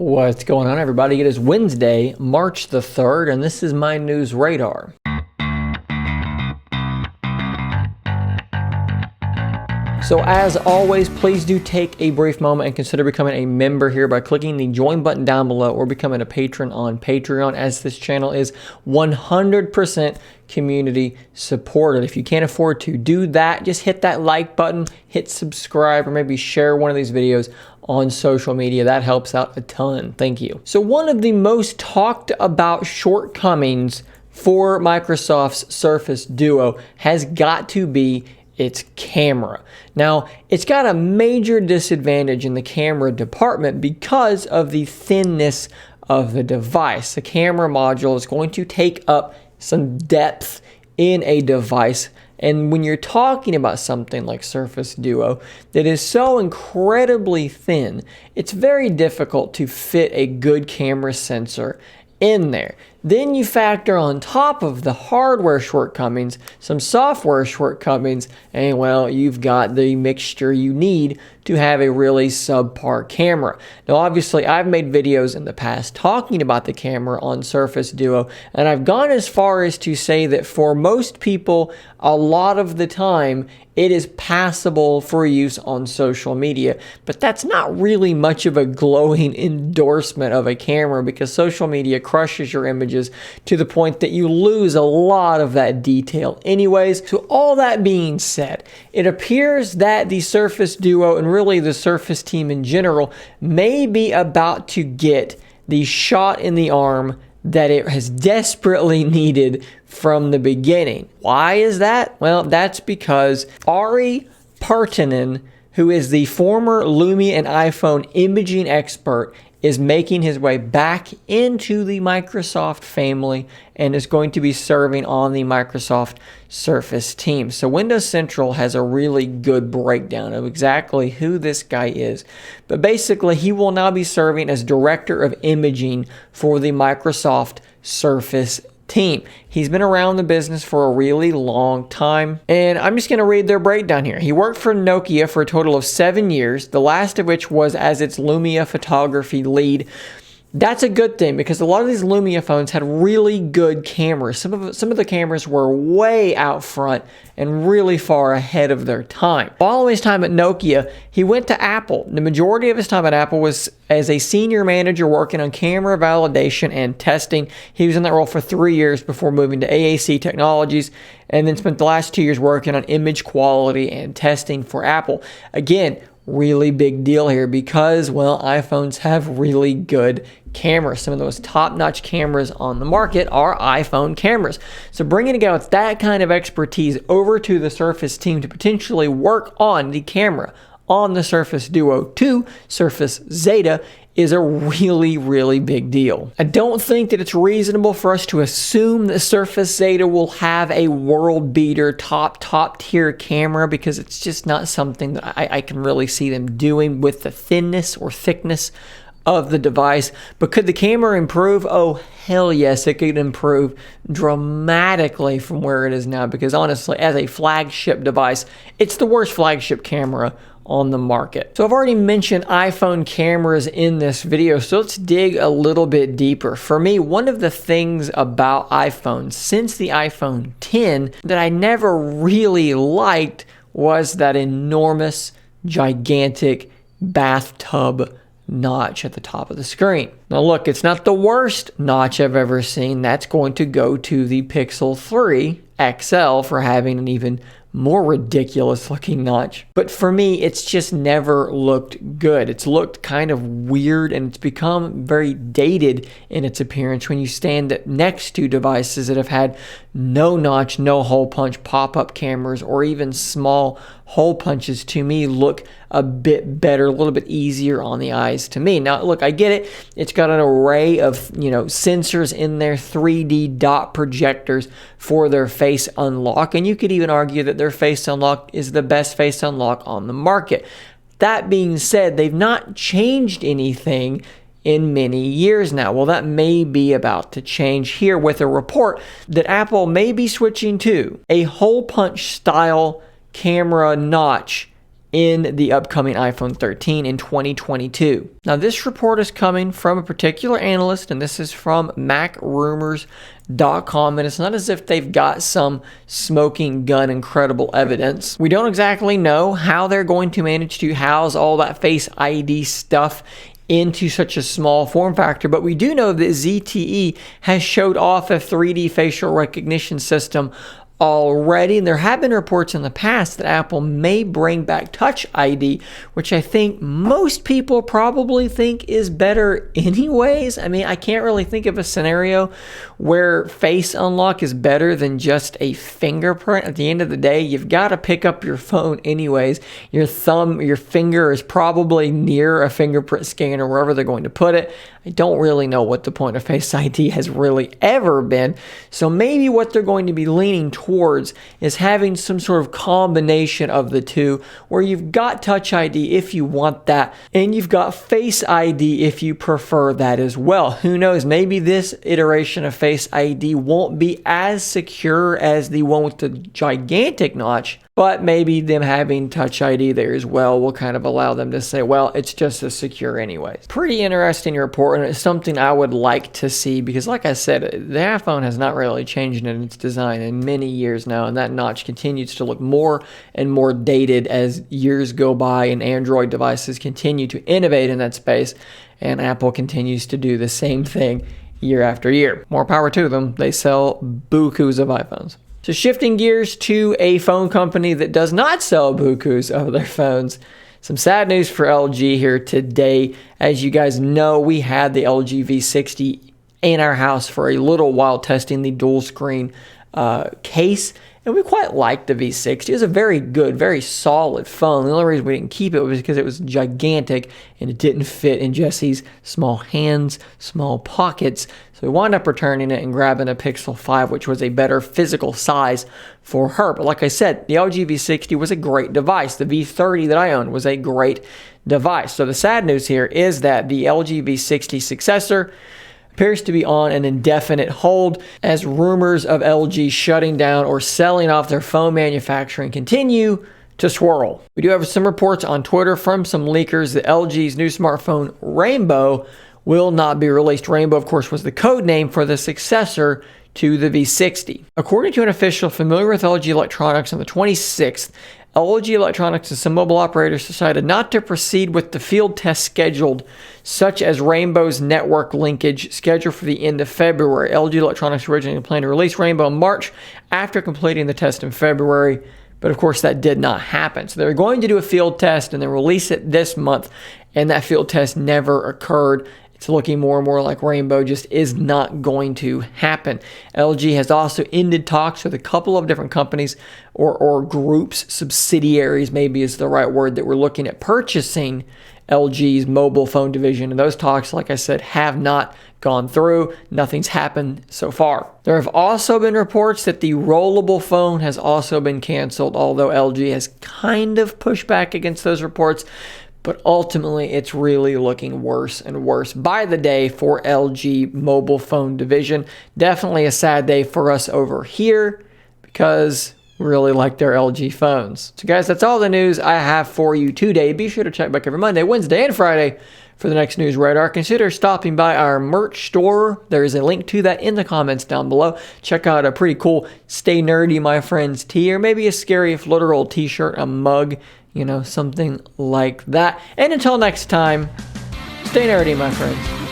What's going on, everybody? It is Wednesday, March the 3rd, and this is my news radar. So as always, please do take a brief moment and consider becoming a member here by clicking the join button down below or becoming a patron on Patreon, as this channel is 100% community supported. If you can't afford to do that, just hit that like button, hit subscribe, or maybe share one of these videos on social media. That helps out a ton. Thank you. So one of the most talked about shortcomings for Microsoft's Surface Duo has got to be its camera. Now, it's got a major disadvantage in the camera department because of the thinness of the device. The camera module is going to take up some depth in a device. And when you're talking about something like Surface Duo that is so incredibly thin, it's very difficult to fit a good camera sensor in there. Then you factor on top of the hardware shortcomings, some software shortcomings, and well, you've got the mixture you need to have a really subpar camera. Now, obviously, I've made videos in the past talking about the camera on Surface Duo, and I've gone as far as to say that for most people, a lot of the time, it is passable for use on social media, but that's not really much of a glowing endorsement of a camera because social media crushes your images to the point that you lose a lot of that detail anyways. So all that being said, it appears that the Surface Duo and really the Surface team in general may be about to get the shot in the arm that it has desperately needed from the beginning. Why is that? Well, that's because Ari Partanen, who is the former Lumia and iPhone imaging expert, is making his way back into the Microsoft family and is going to be serving on the Microsoft Surface team. So Windows Central has a really good breakdown of exactly who this guy is. But basically, he will now be serving as Director of Imaging for the Microsoft Surface team. He's been around the business for a really long time, and I'm just going to read their breakdown here. He worked for Nokia for a total of 7 years, the last of which was as its Lumia photography lead. That's a good thing because a lot of these Lumia phones had really good cameras. Some of the cameras were way out front and really far ahead of their time. Following his time at Nokia, he went to Apple. The majority of his time at Apple was as a senior manager working on camera validation and testing. He was in that role for 3 years before moving to AAC Technologies, and then spent the last 2 years working on image quality and testing for Apple. Again, really big deal here because, well, iPhones have really good cameras. Some of the most top-notch cameras on the market are iPhone cameras. So bringing together with that kind of expertise over to the Surface team to potentially work on the camera on the Surface Duo 2, Surface Zeta, is a really, really big deal. I don't think that it's reasonable for us to assume that Surface Zeta will have a world beater, top tier camera because it's just not something that I can really see them doing with the thinness or thickness of the device. But could the camera improve? Oh, hell yes, it could improve dramatically from where it is now because honestly, as a flagship device, it's the worst flagship camera on the market. So I've already mentioned iPhone cameras in this video, so let's dig a little bit deeper. For me, one of the things about iPhones since the iPhone 10 that I never really liked was that enormous, gigantic bathtub notch at the top of the screen. Now look, it's not the worst notch I've ever seen. That's going to go to the Pixel 3 XL for having an even more ridiculous looking notch. But for me, it's just never looked good. It's looked kind of weird and it's become very dated in its appearance when you stand next to devices that have had no notch, no hole punch pop-up cameras, or even small hole punches. To me, look a bit better, a little bit easier on the eyes to me. Now, look, I get it. It's got an array of, sensors in there, 3D dot projectors for their face unlock, and you could even argue that their face unlock is the best face unlock on the market. That being said, they've not changed anything in many years now. Well, that may be about to change here with a report that Apple may be switching to a hole punch style camera notch in the upcoming iPhone 13 in 2022. Now, this report is coming from a particular analyst, and this is from MacRumors.com, and it's not as if they've got some smoking gun incredible evidence. We don't exactly know how they're going to manage to house all that Face ID stuff into such a small form factor, but we do know that ZTE has showed off a 3D facial recognition system already, and there have been reports in the past that Apple may bring back Touch ID, which I think most people probably think is better anyways. I mean, I can't really think of a scenario where face unlock is better than just a fingerprint. At the end of the day, you've got to pick up your phone anyways. Your thumb, your finger is probably near a fingerprint scanner wherever they're going to put it. I don't really know what the point of Face ID has really ever been. So maybe what they're going to be leaning towards is having some sort of combination of the two, where you've got Touch ID if you want that, and you've got Face ID if you prefer that as well. Who knows? Maybe this iteration of Face ID won't be as secure as the one with the gigantic notch, but maybe them having Touch ID there as well will kind of allow them to say, well, it's just as secure anyways. Pretty interesting report, and it's something I would like to see because, like I said, the iPhone has not really changed in its design in many years now, and that notch continues to look more and more dated as years go by and Android devices continue to innovate in that space, and Apple continues to do the same thing year after year. More power to them. They sell bukus of iPhones. So shifting gears to a phone company that does not sell bukus of their phones. Some sad news for LG here today. As you guys know, we had the LG V60 in our house for a little while testing the dual screen case. And we quite liked the V60. It was a very good, very solid phone. The only reason we didn't keep it was because it was gigantic and it didn't fit in Jesse's small hands, small pockets. So we wound up returning it and grabbing a Pixel 5, which was a better physical size for her. But like I said, the LG V60 was a great device. The V30 that I owned was a great device. So the sad news here is that the LG V60 successor appears to be on an indefinite hold as rumors of LG shutting down or selling off their phone manufacturing continue to swirl. We do have some reports on Twitter from some leakers that LG's new smartphone Rainbow will not be released. Rainbow, of course, was the code name for the successor to the V60. According to an official familiar with LG Electronics on the 26th, LG Electronics and some mobile operators decided not to proceed with the field tests scheduled, such as Rainbow's network linkage scheduled for the end of February. LG Electronics originally planned to release Rainbow in March after completing the test in February, but of course that did not happen. So they were going to do a field test and then release it this month, and that field test never occurred. It's looking more and more like Rainbow just is not going to happen. LG has also ended talks with a couple of different companies or groups, subsidiaries maybe is the right word, that were looking at purchasing LG's mobile phone division. And those talks, like I said, have not gone through. Nothing's happened so far. There have also been reports that the rollable phone has also been canceled, although LG has kind of pushed back against those reports. But ultimately, it's really looking worse and worse by the day for LG mobile phone division. Definitely a sad day for us over here because we really like their LG phones. So guys, that's all the news I have for you today. Be sure to check back every Monday, Wednesday, and Friday for the next news radar. Consider stopping by our merch store. There is a link to that in the comments down below. Check out a pretty cool Stay Nerdy My Friends tee, or maybe a Scary If Literal t-shirt, a mug, you know, something like that. And until next time, stay nerdy, my friends.